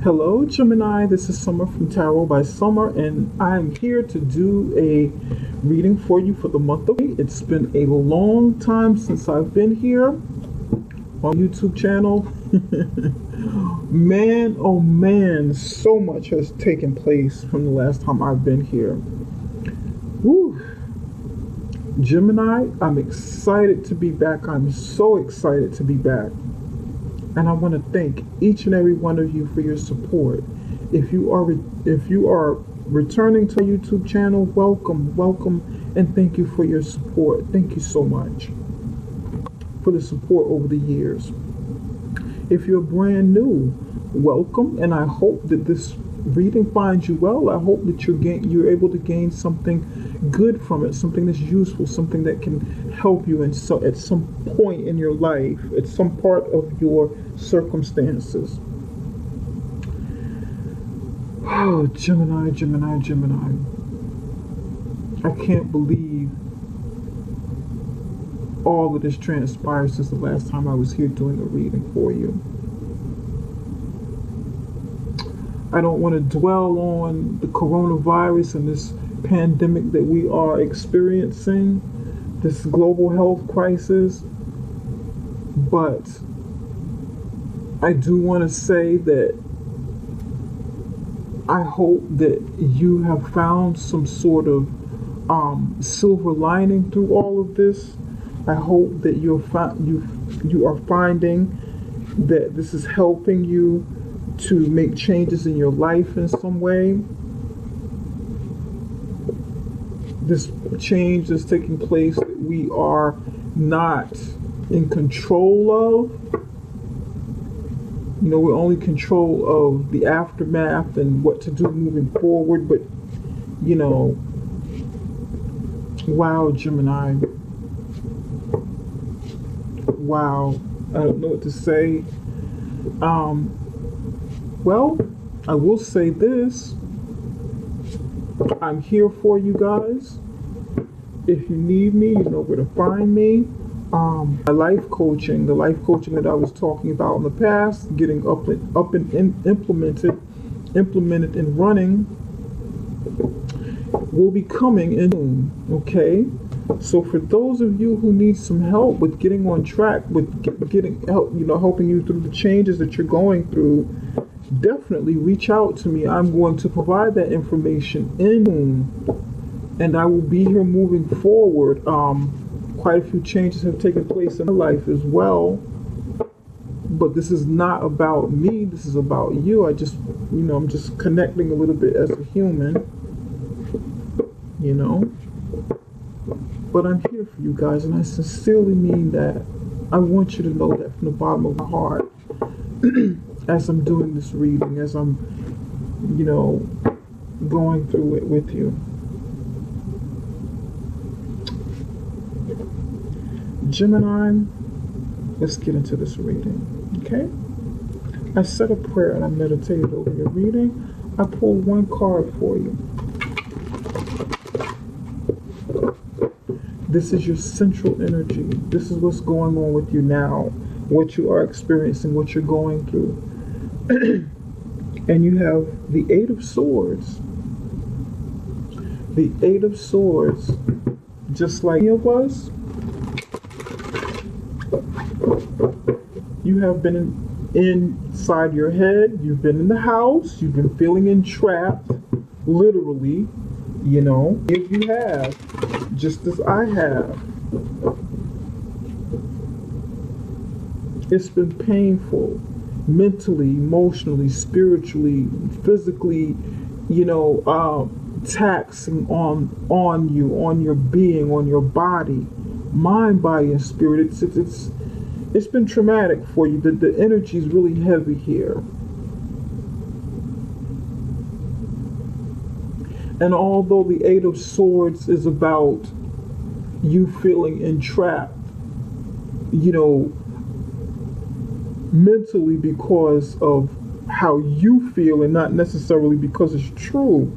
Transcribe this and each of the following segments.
Hello, Gemini. This is Summer from Tarot by Summer, and I'm here to do a reading for you for the month of May. It's been a long time since I've been here on YouTube channel. Man, oh man, so much has taken place from the last time I've been here. Woo. Gemini, I'm excited to be back. I'm so excited to be back. And I want to thank each and every one of you for your support. If you are returning to our YouTube channel, welcome, and thank you for your support. Thank you so much for the support over the years. If you're brand new, welcome, and I hope that this reading finds you well. I hope that you're able to gain something good from it, something that's useful, something that can help you at some point in your life, at some part of your circumstances. Oh, Gemini. I can't believe all of this transpired since the last time I was here doing a reading for you. I don't want to dwell on the coronavirus and this pandemic that we are experiencing, this global health crisis, but I do want to say that I hope that you have found some sort of silver lining through all of this. I hope that you are finding that this is helping you to make changes in your life in some way. This change is taking place that we are not in control of. You know, we're only in control of the aftermath and what to do moving forward. But, you know, wow, Gemini. Wow. I don't know what to say. Well, I will say this. I'm here for you guys. If you need me, you know where to find me. My life coaching, the life coaching that I was talking about in the past, getting up and implemented and running, will be coming in soon. Okay. So for those of you who need some help with getting on track, with getting help, you know, helping you through the changes that you're going through, definitely reach out to me. I'm going to provide that information and I will be here moving forward. Quite a few changes have taken place in my life as well, but this is not about me. This is about you. I'm just connecting a little bit as a human, you know. But I'm here for you guys, and I sincerely mean that. I want you to know that from the bottom of my heart. As I'm doing this reading, as I'm, you know, going through it with you. Gemini, let's get into this reading, okay? I said a prayer and I meditated over your reading. I pulled one card for you. This is your central energy. This is what's going on with you now, what you are experiencing, what you're going through. And you have the Eight of Swords. The Eight of Swords, just like any of us, you have been inside your head, you've been in the house, you've been feeling entrapped, literally, you know, if you have, just as I have. It's been painful. Mentally, emotionally, spiritually, physically, you know, taxing on you, on your being, on your body, mind, body, and spirit. It's been traumatic for you. The energy is really heavy here. And although the Eight of Swords is about you feeling entrapped, you know, mentally because of how you feel and not necessarily because it's true.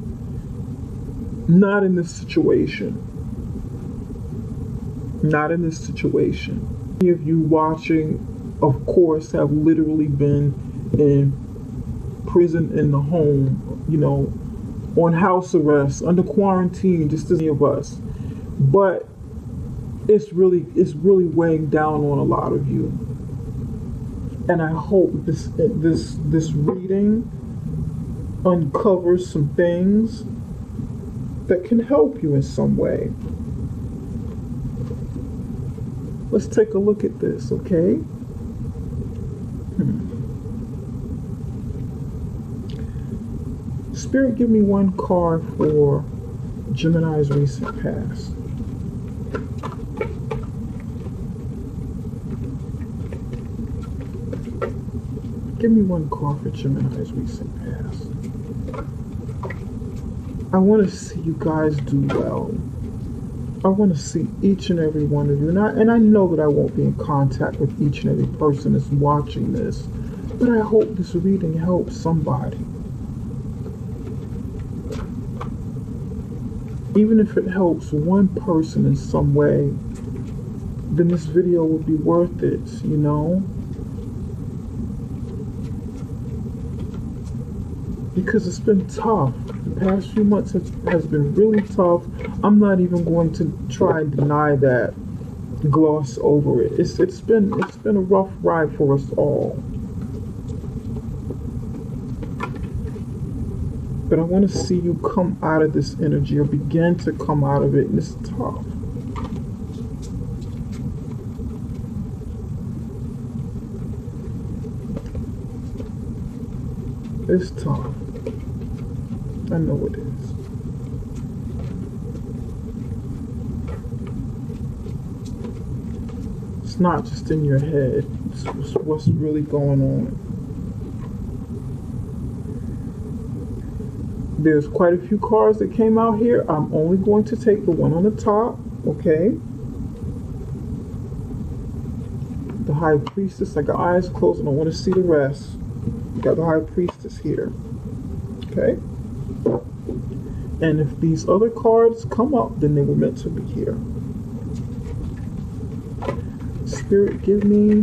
Not in this situation. Not in this situation. Many of you watching, of course, have literally been in prison in the home, you know, on house arrest, under quarantine, just as many of us. But it's really weighing down on a lot of you. And I hope this reading uncovers some things that can help you in some way. Let's take a look at this, okay? Spirit, give me one card for Gemini's recent past. Give me one card for Gemini's recent past. I want to see you guys do well. I want to see each and every one of you. And I know that I won't be in contact with each and every person that's watching this, but I hope this reading helps somebody. Even if it helps one person in some way, then this video will be worth it, you know? Because it's been tough. The past few months has been really tough. I'm not even going to try and deny that, gloss over it. It's been a rough ride for us all. But I want to see you come out of this energy, or begin to come out of it, and it's tough. It's tough. I know it is. It's not just in your head. It's what's really going on. There's quite a few cards that came out here. I'm only going to take the one on the top, okay? The High Priestess. I got eyes closed. I don't want to see the rest. Got the High Priestess here, okay? And if these other cards come up, then they were meant to be here. Spirit, give me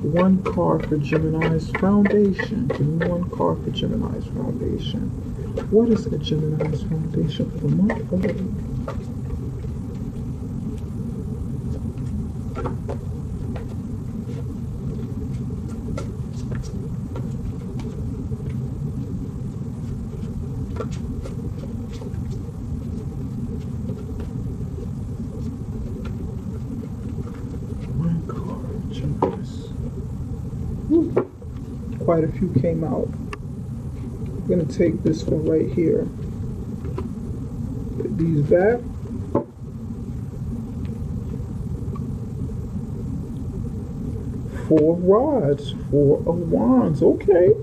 one card for Gemini's foundation. Give me one card for Gemini's foundation. What is a Gemini's foundation for the month or the week? Quite a few came out. I'm going to take this one right here. Put these back. Four rods, Four of Wands. Okay.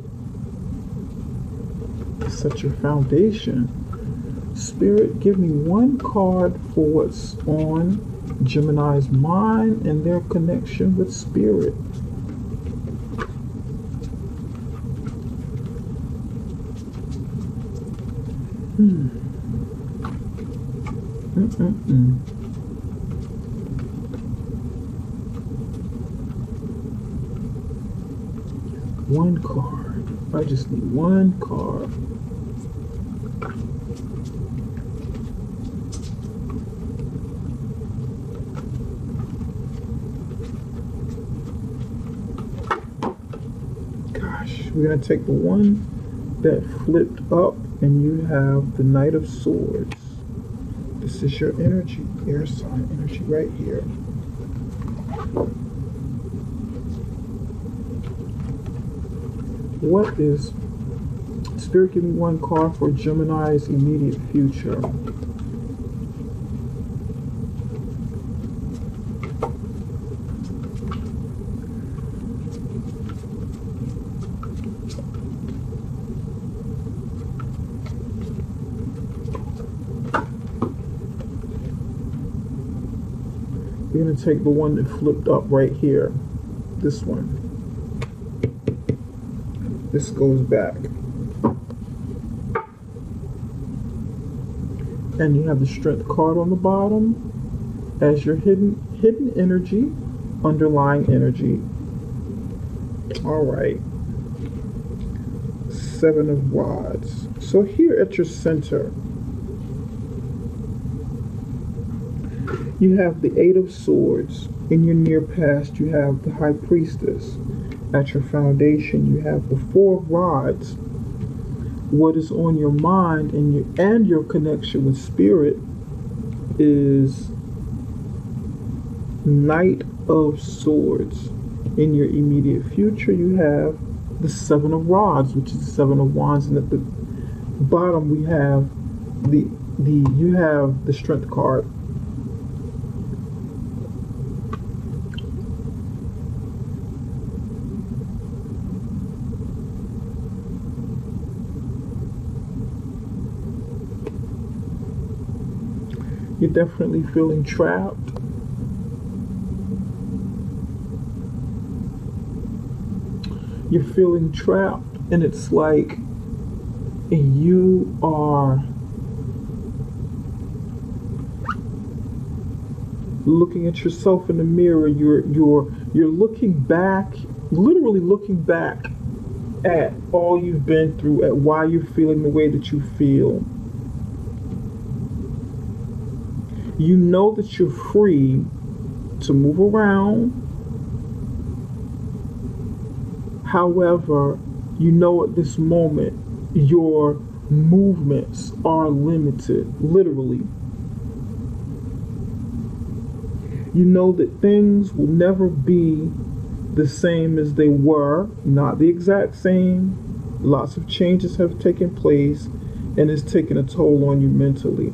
Set your foundation. Spirit, give me one card for what's on Gemini's mind and their connection with Spirit. One card. I just need one card. Gosh, we're going to take the one that flipped up, and you have the Knight of Swords. This is your energy, air sign energy right here. What is, Spirit, give me one card for Gemini's immediate future. We're going to take the one that flipped up right here. This one. This goes back. And you have the Strength card on the bottom as your hidden energy, underlying energy. All right. Seven of Rods. So here at your center, you have the Eight of Swords. In your near past, you have the High Priestess. At your foundation, you have the Four of Rods. What is on your mind and your connection with Spirit is Knight of Swords. In your immediate future, you have the Seven of Rods, which is the Seven of Wands, and at the bottom we have you have the Strength card. You're definitely feeling trapped. You're feeling trapped, and it's like you are looking at yourself in the mirror. You're looking back, literally looking back at all you've been through, at why you're feeling the way that you feel. You know that you're free to move around. However, you know at this moment your movements are limited, literally. You know that things will never be the same as they were, not the exact same. Lots of changes have taken place, and it's taken a toll on you mentally.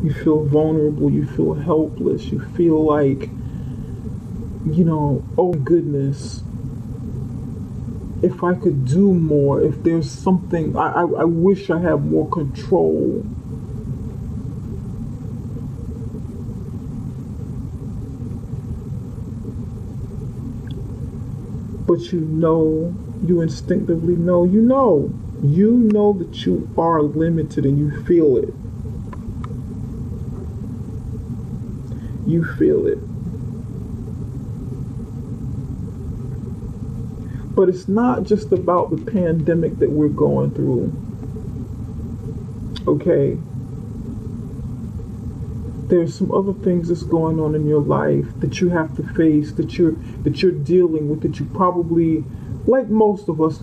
You feel vulnerable, you feel helpless, you feel like, oh goodness, if I could do more, if there's something, I wish I had more control. But you instinctively know that you are limited, and you feel it. You feel it. But it's not just about the pandemic that we're going through. Okay? There's some other things that's going on in your life that you have to face, that you're dealing with, that you probably, like most of us,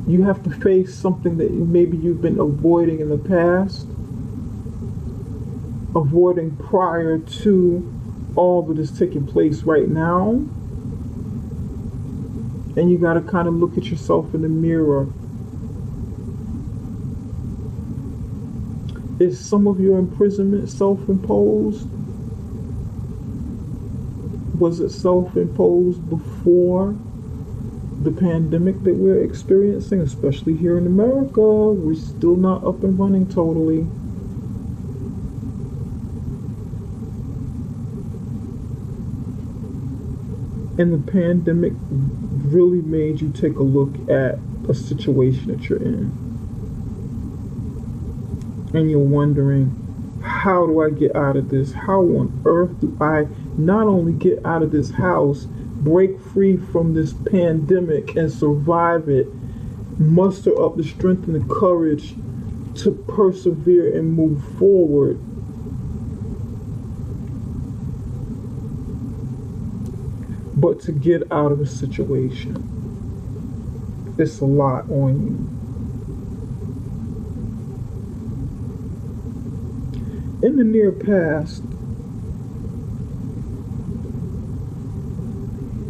you have to face something that maybe you've been avoiding in the past, avoiding prior to all that is taking place right now. And you got to kind of look at yourself in the mirror. Is some of your imprisonment self-imposed? Was it self-imposed before the pandemic that we're experiencing, especially here in America? We're still not up and running totally. And the pandemic really made you take a look at a situation that you're in. And you're wondering, how do I get out of this? How on earth do I not only get out of this house, break free from this pandemic and survive it, muster up the strength and the courage to persevere and move forward? But to get out of a situation, it's a lot on you. In the near past,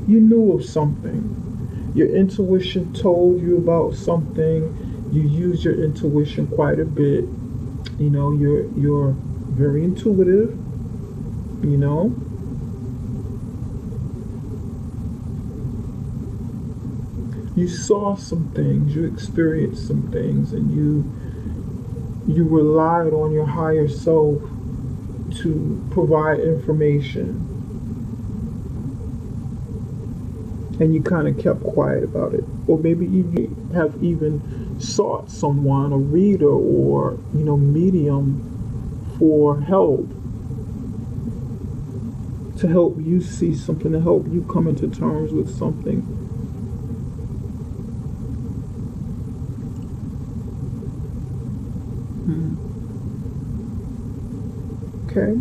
you knew of something. Your intuition told you about something. You use your intuition quite a bit. You're very intuitive. You saw some things, you experienced some things, and you relied on your higher self to provide information. And you kind of kept quiet about it. Or maybe you have even sought someone, a reader or, medium, for help to help you see something, to help you come into terms with something. Okay.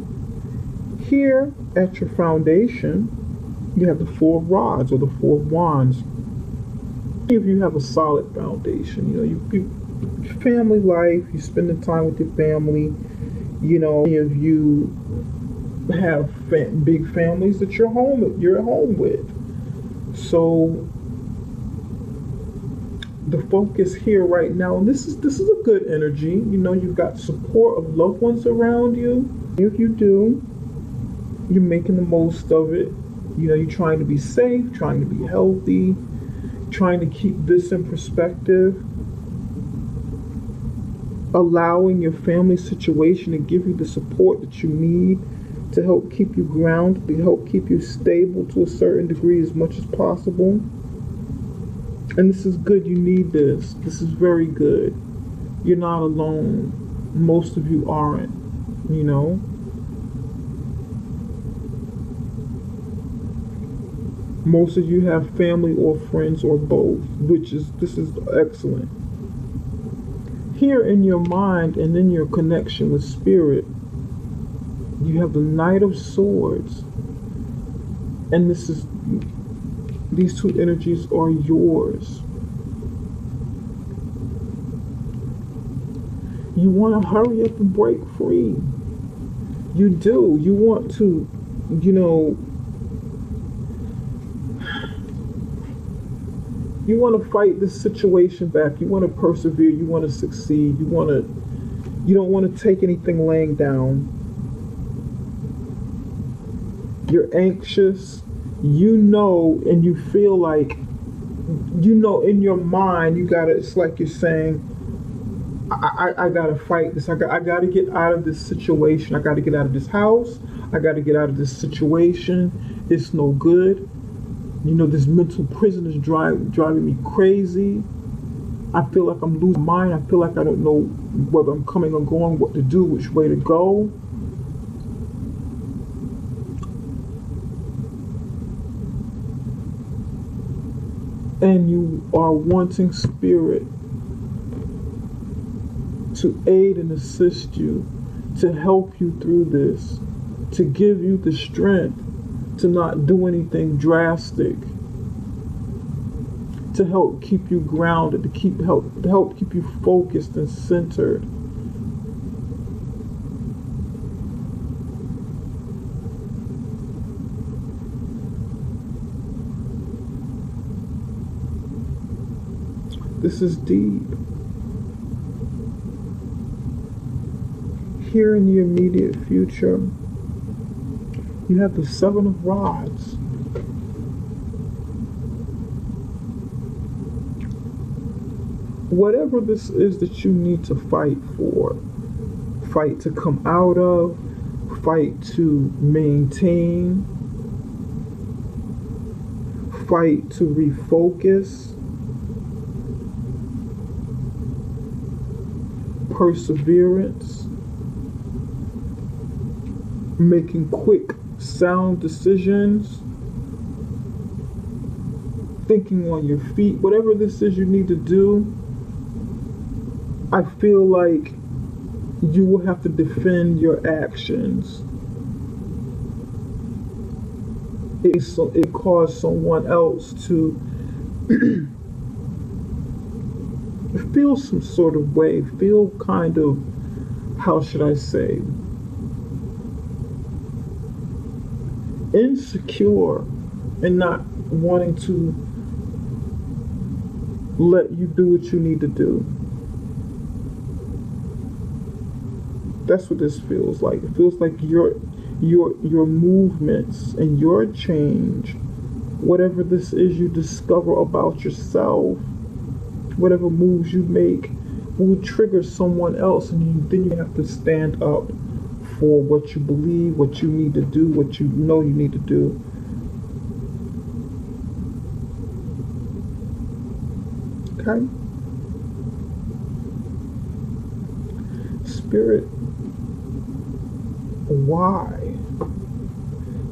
Here at your foundation, you have the 4 rods or the 4 wands. If you have a solid foundation, you family life, you spending time with your family, many of you have big families that you're at home with. So the focus here right now, and this is a good energy. You've got support of loved ones around you. If you do, you're making the most of it. You're trying to be safe, trying to be healthy, trying to keep this in perspective, allowing your family situation to give you the support that you need to help keep you grounded, to help keep you stable to a certain degree as much as possible. And this is good. You need this. This is very good. You're not alone. Most of you aren't, Most of you have family or friends or both, this is excellent. Here in your mind and in your connection with spirit, you have the Knight of Swords. And these 2 energies are yours. You want to hurry up and break free. You do. You want to, you want to fight this situation back. You want to persevere. You want to succeed. You don't want to take anything laying down. You're anxious. And you feel like, in your mind, it's like you're saying, I gotta fight this. I gotta get out of this situation. I gotta get out of this house. I gotta get out of this situation. It's no good. This mental prison is driving me crazy. I feel like I'm losing my mind. I feel like I don't know whether I'm coming or going, what to do, which way to go. And you are wanting spirit to aid and assist you, to help you through this, to give you the strength to not do anything drastic, to help keep you grounded, to help keep you focused and centered. This is deep. Here in the immediate future, you have the 7 of Rods. Whatever this is that you need to fight for, fight to come out of, fight to maintain, fight to refocus, perseverance, making quick, sound decisions, thinking on your feet, whatever this is you need to do, I feel like you will have to defend your actions. It caused someone else to feel some sort of way, feel kind of, how should I say, insecure and not wanting to let you do what you need to do. That's what this feels like. It feels like your movements and your change, whatever this is you discover about yourself, whatever moves you make, will trigger someone else, and then you have to stand up for what you believe, what you need to do, what you know you need to do. Okay? Spirit, why?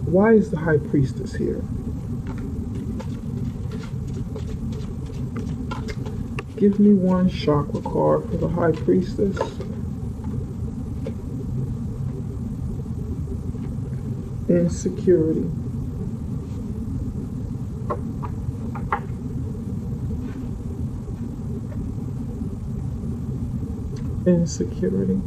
Why is the High Priestess here? Give me one chakra card for the High Priestess. Insecurity. Insecurity.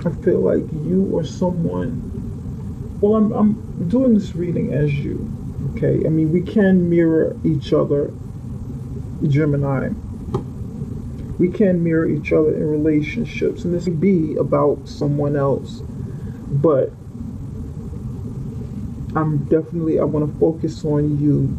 I feel like you or someone, well, I'm doing this reading as you, okay? I mean, we can mirror each other, Gemini. We can mirror each other in relationships, and this may be about someone else, but I want to focus on you.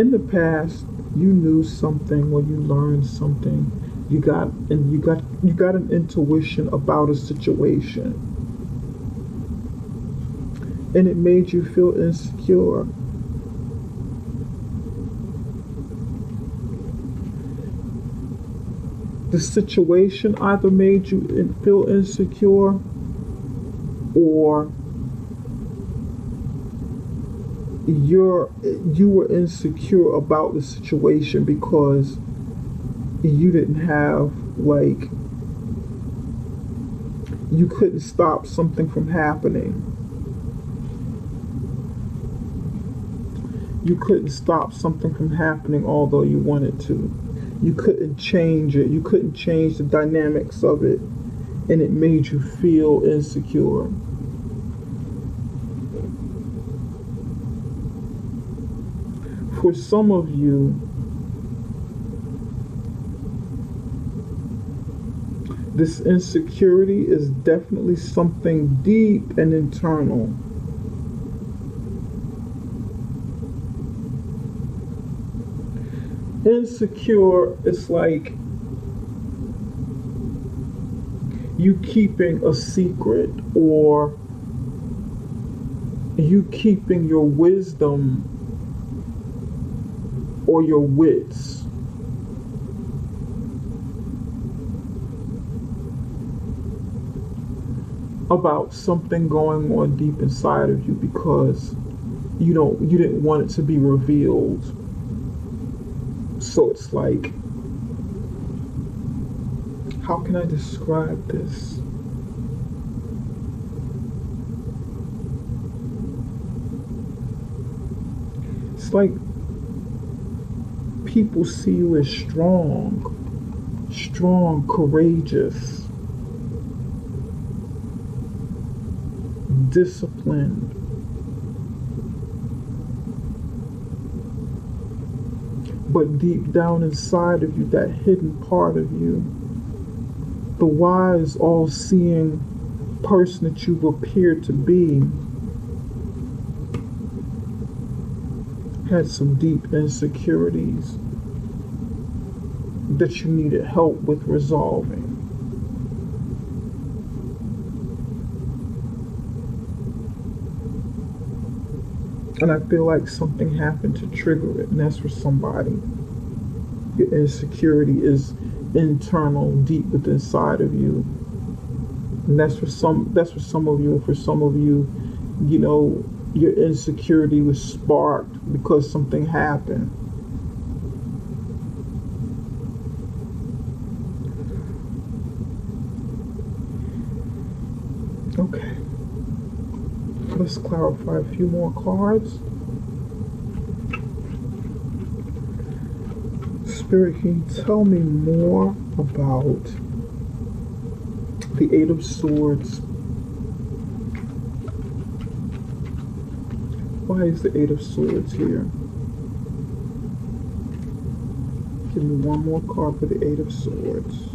In the past, you knew something or you learned something. You got an intuition about a situation, and it made you feel insecure. The situation either made you feel insecure, or you were insecure about the situation because you didn't have, like, you couldn't stop something from happening. You couldn't stop something from happening although you wanted to. You couldn't change it. You couldn't change the dynamics of it, and it made you feel insecure. For some of you, this insecurity is definitely something deep and internal. Insecure is like you keeping a secret, or you keeping your wisdom or your wits. About something going on deep inside of you because you didn't want it to be revealed. So it's like, how can I describe this? It's like people see you as strong, courageous, disciplined. But deep down inside of you, that hidden part of you, the wise, all-seeing person that you've appeared to be, had some deep insecurities that you needed help with resolving. And I feel like something happened to trigger it, and that's for somebody. Your insecurity is internal, deep within inside of you. And that's for some of you. And for some of you, your insecurity was sparked because something happened. Okay. Let's clarify a few more cards. Spirit, can you tell me more about the Eight of Swords? Why is the Eight of Swords here? Give me one more card for the Eight of Swords.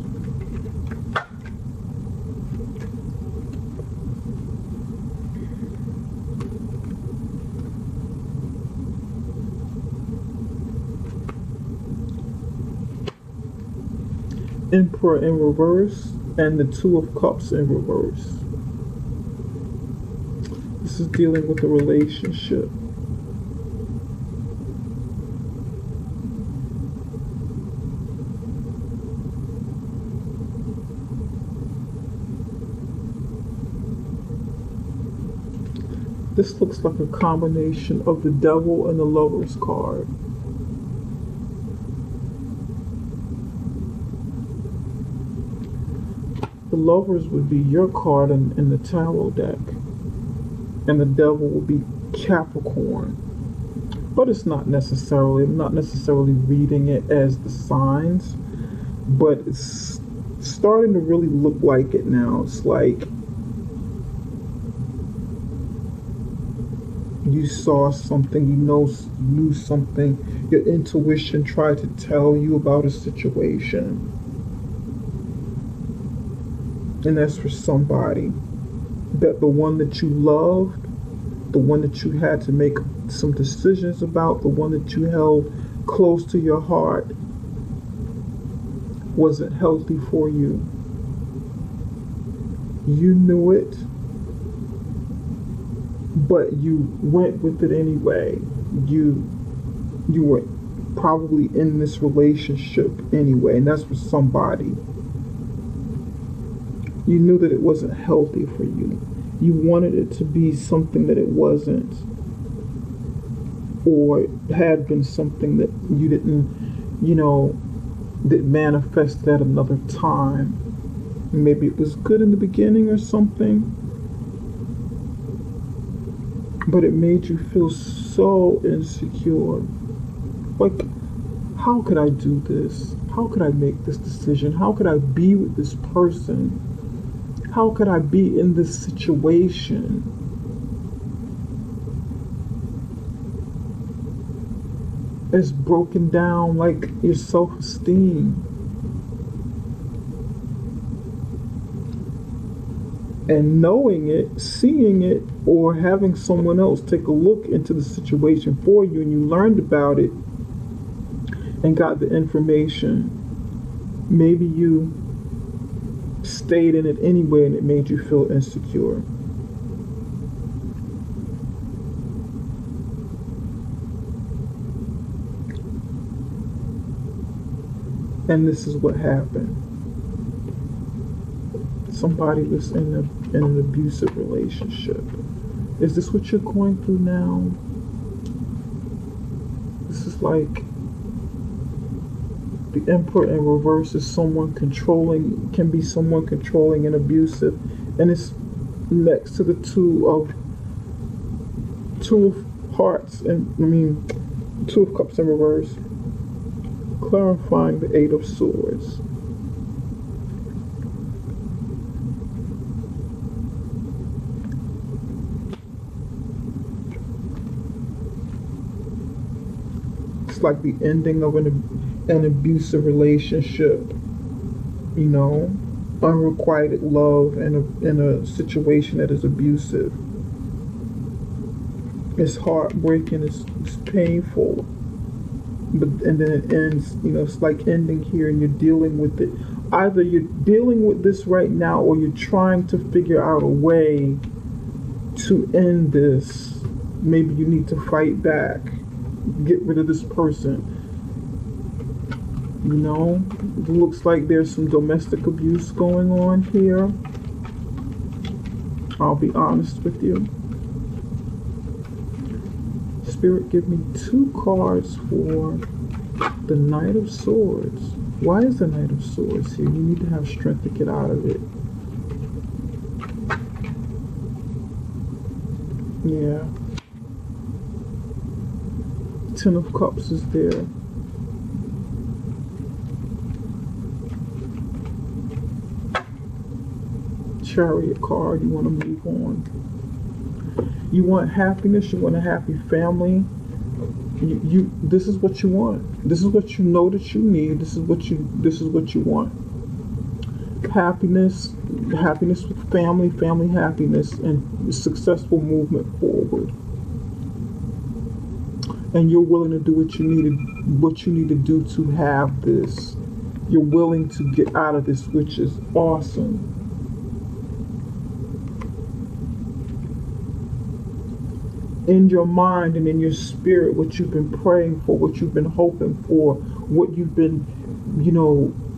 Emperor in reverse and the Two of Cups in reverse. This is dealing with a relationship. This looks like a combination of the Devil and the Lover's card. The Lovers would be your card in the tarot deck. And the Devil would be Capricorn. But it's not necessarily, I'm not necessarily reading it as the signs. But it's starting to really look like it now. It's like you saw something, you knew something, your intuition tried to tell you about a situation. And that's for somebody. That the one that you loved, the one that you had to make some decisions about, the one that you held close to your heart, wasn't healthy for you. You knew it, but you went with it anyway. You were probably in this relationship anyway, and that's for somebody. You knew that it wasn't healthy for you. You wanted it to be something that it wasn't, or had been something that you didn't, that manifested at another time. Maybe it was good in the beginning or something, but it made you feel so insecure. Like, how could I do this? How could I make this decision? How could I be with this person? How could I be in this situation? It's broken down like your self-esteem. And knowing it, seeing it, or having someone else take a look into the situation for you, and you learned about it and got the information, maybe you stayed in it anyway and it made you feel insecure. And this is what happened. Somebody was in an abusive relationship. Is this what you're going through now? This is like the Emperor in reverse is someone controlling, can be someone controlling and abusive. And it's next to the two of hearts, and Two of Cups in reverse. Clarifying the Eight of Swords. It's like the ending of an abusive relationship, unrequited love in a situation that is abusive. It's heartbreaking, it's painful, and then it ends, it's like ending here and you're dealing with it. Either you're dealing with this right now or you're trying to figure out a way to end this. Maybe you need to fight back, get rid of this person. It looks like there's some domestic abuse going on here. I'll be honest with you. Spirit, give me 2 cards for the Knight of Swords. Why is the Knight of Swords here? You need to have strength to get out of it. Yeah. 10 of Cups is there. Chariot card, you want to move on. You want happiness, you want a happy family. This is what you want. This is what you know that you need. This is what you want. Happiness with family happiness, and successful movement forward. And you're willing to do what you need to do to have this. You're willing to get out of this, which is awesome. in your mind and in your spirit what you've been praying for, what you've been hoping for, what you've been,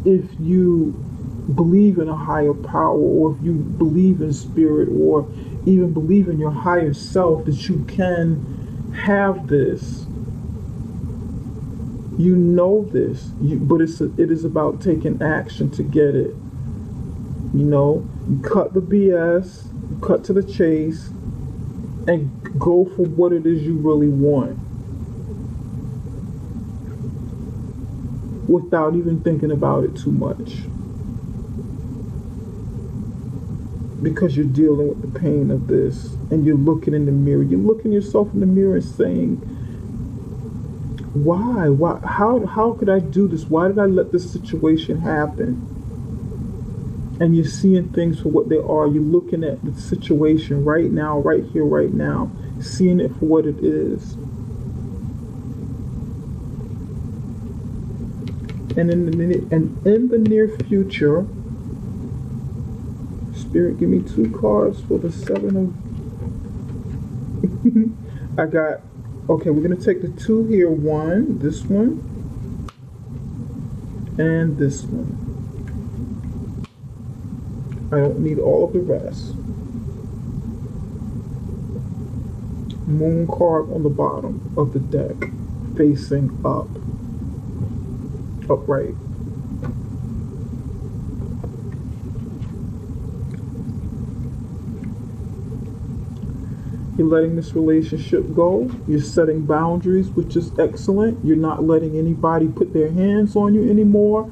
if you believe in a higher power, or if you believe in spirit, or even believe in your higher self, that you can have this. You know this, but it is about taking action to get it. You cut the BS, you cut to the chase, and go for what it is you really want, without even thinking about it too much, because you're dealing with the pain of this, and you're looking in the mirror. You're looking yourself in the mirror and saying, why? How could I do this? Why did I let this situation happen? And you're seeing things for what they are. You're looking at the situation right now, right here, right now, seeing it for what it is. And in the near future, Spirit, give me 2 cards for the 7 of... I got... Okay, we're going to take the 2 here. This one, and this one. I don't need all of the rest. Moon card on the bottom of the deck, facing up. Upright. You're letting this relationship go. You're setting boundaries, which is excellent. You're not letting anybody put their hands on you anymore.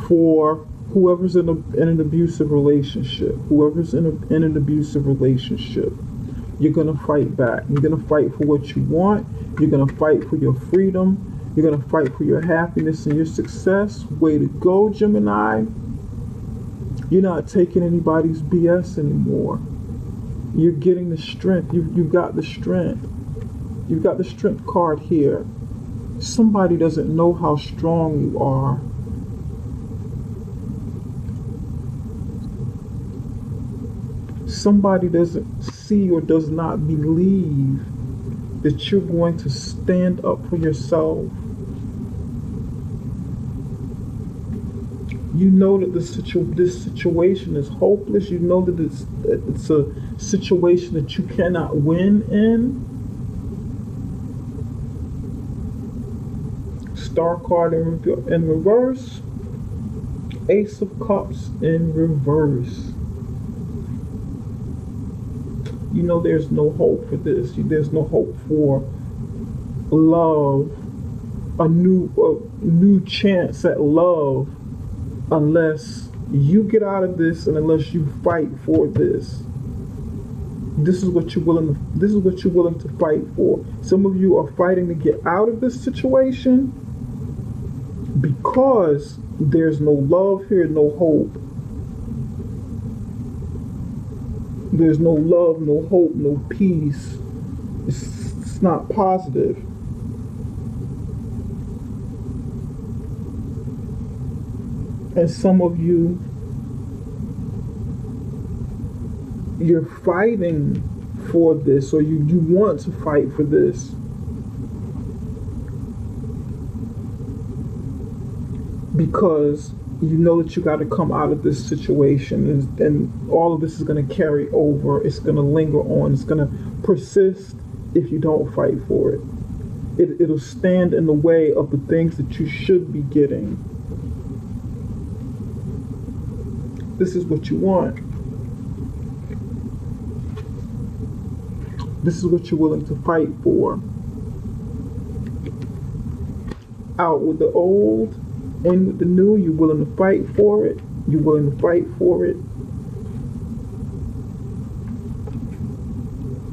For whoever's in an abusive relationship, in an abusive relationship, you're going to fight back. You're going to fight for what you want. You're going to fight for your freedom. You're going to fight for your happiness and your success. Way to go, Gemini. You're not taking anybody's BS anymore. You're getting the strength. You've got the strength. You've got the strength card here. Somebody doesn't know how strong you are. Somebody doesn't see or does not believe that you're going to stand up for yourself. You know that this situation is hopeless. You know that it's a situation that you cannot win in. Star card in reverse. Ace of Cups in reverse. You know there's no hope for this. There's no hope for love, a new chance at love, unless you get out of this and unless you fight for this. This is what you're willing to fight for. Some of you are fighting to get out of this situation because there's no love here, no hope. There's no love, no hope, no peace. It's not positive. And some of you, you're fighting for this, or you want to fight for this. Because you know that you got to come out of this situation, and all of this is going to carry over. It's going to linger on. It's going to persist if you don't fight for it. It'll stand in the way of the things that you should be getting. This is what you want. This is what you're willing to fight for. Out with the old, in with the new. You're willing to fight for it. You're willing to fight for it.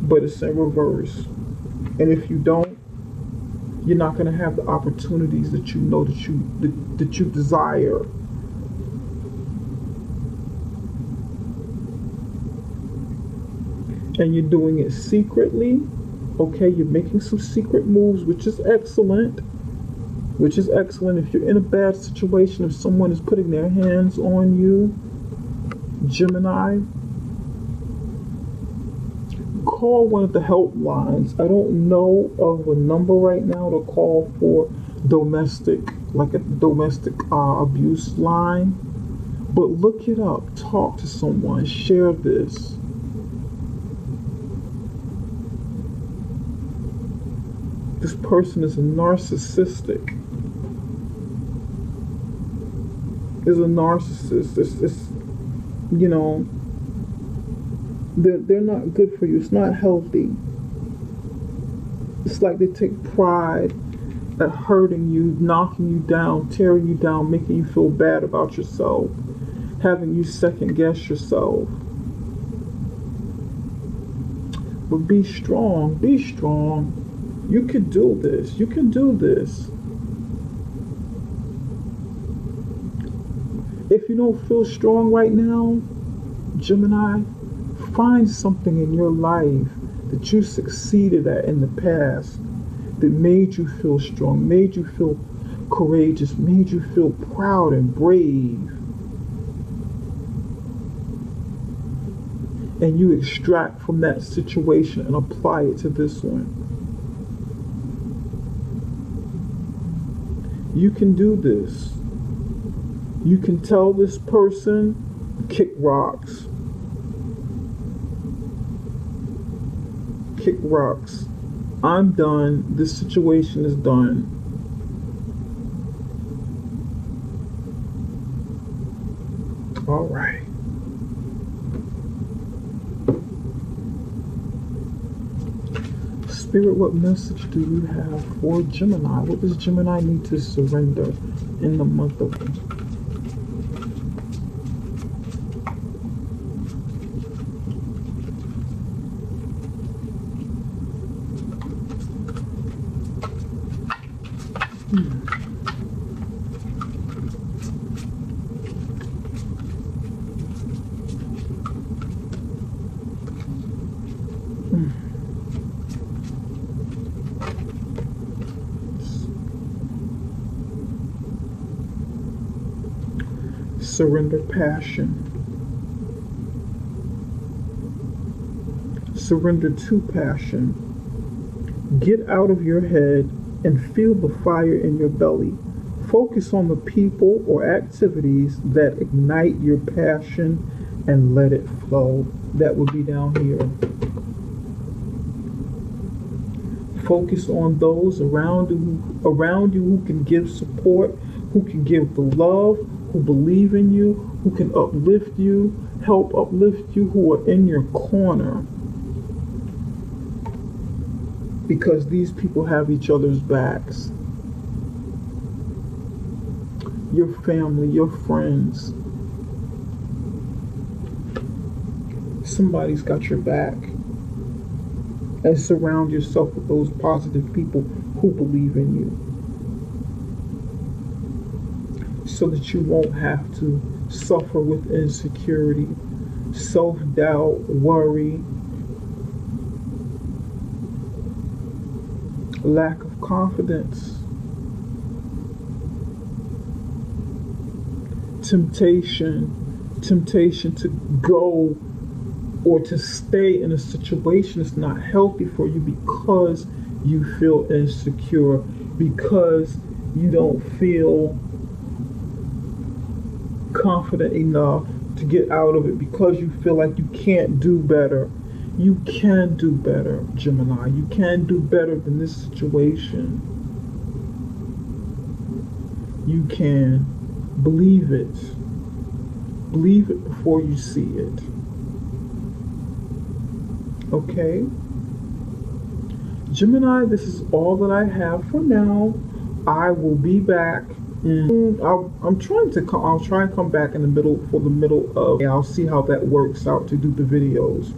But it's in reverse. And if you don't, you're not going to have the opportunities that you know that you desire. And you're doing it secretly. Okay, you're making some secret moves, which is excellent. If you're in a bad situation, if someone is putting their hands on you, Gemini, call one of the helplines. I don't know of a number right now to call for domestic, like a domestic abuse line. But look it up. Talk to someone. Share this. This person is a narcissistic. Is a narcissist. It's you know, they're not good for you. It's not healthy. It's like they take pride at hurting you, knocking you down, tearing you down, making you feel bad about yourself, having you second guess yourself. But be strong. Be strong. You can do this. You can do this. If you don't feel strong right now, Gemini, find something in your life that you succeeded at in the past that made you feel strong, made you feel courageous, made you feel proud and brave. And you extract from that situation and apply it to this one. You can do this. You can tell this person, kick rocks. Kick rocks. I'm done. This situation is done. All right. Spirit, what message do you have for Gemini? What does Gemini need to surrender in the month of surrender passion. Surrender to passion. Get out of your head and feel the fire in your belly. Focus on the people or activities that ignite your passion and let it flow. That would be down here. Focus on those around you who can give support, who can give the love, who believe in you, who can uplift you, help uplift you, who are in your corner. Because these people have each other's backs. Your family, your friends. Somebody's got your back. And surround yourself with those positive people who believe in you, so that you won't have to suffer with insecurity, self-doubt, worry, lack of confidence, temptation to go or to stay in a situation that's not healthy for you because you feel insecure, because you don't feel confident enough to get out of it, because you feel like you can't do better. You can do better, Gemini. You can do better than this situation. You can. Believe it. Believe it before you see it. Okay? Gemini, this is all that I have for now. I will be back. I'll try and come back in the middle of. I'll see how that works out to do the videos.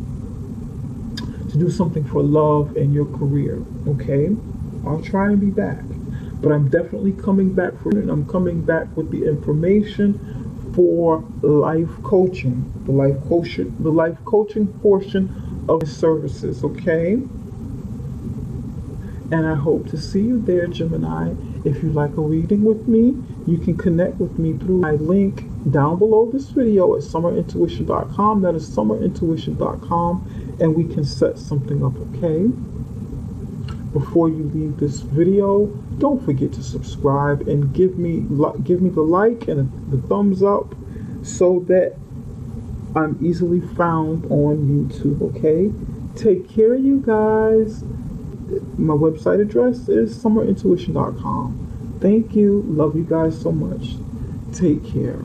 To do something for love and your career. Okay? I'll try and be back. But I'm definitely coming back I'm coming back with the information for life coaching. The life coaching portion of the services, okay? And I hope to see you there, Gemini. If you'd like a reading with me, you can connect with me through my link down below this video at summerintuition.com. That is summerintuition.com. and we can set something up, okay? Before you leave this video, don't forget to subscribe and give me the like and the thumbs up so that I'm easily found on YouTube, okay? Take care, you guys. My website address is summerintuition.com. Thank you. Love you guys so much. Take care.